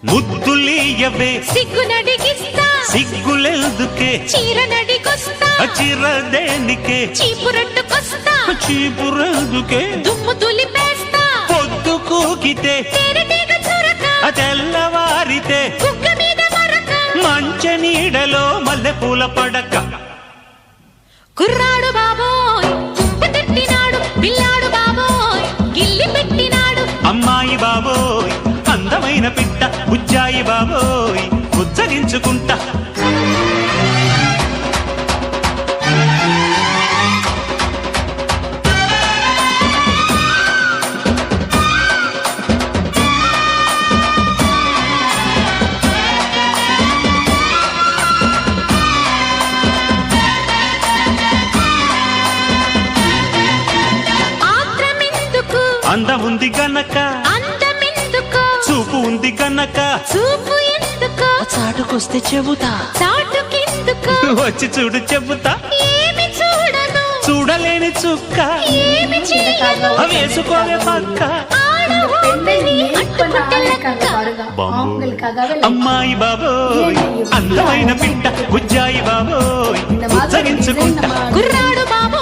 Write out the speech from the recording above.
ముద్దులీయవే సిగ్గునడిగిస్తా సిగ్గులెందుకే చీరనడిగొస్తా చీర దేనికే చీపురట్టుకొస్తా చీపురెందుకే దుమ్ము దులిపేస్తా పొద్దు కూకితే తేనెటీగ చురక తెల్లవారితే కుక్క మీద మరక మంచ నీడలో మల్లెపూల పడక కుర్రాడు బాబోయ్ కుంపు తిట్టినాడు పిల్లాడు బాబోయ్ గిల్లి పెట్టినాడు అమ్మాయి బాబోయ్ అందమైన పిట్ట బుజ్జాయి బాబోయ్ ఉజ్జగించుకుంటా ఆత్రమెందుకు అందముంది గనక అందమెందుకు చూపు ఉంది గనక చూపు ఎందుకు చాటుకొస్తే చెబుతా చాటుకెందుకు వచ్చి చూడు చెబుతా ఏమి చూడను చూడలేని చుక్క ఏమి చేయను వేసుకోవే పక్క ఆడవాళ్ళని అట్టుకుంటే లెక్క అమ్మాయి బాబోయ్ అందమైన పిట్ట బుజ్జాయి బాబోయ్ ఉజ్జగించుకుంటా కుర్రాడు బాబోయ్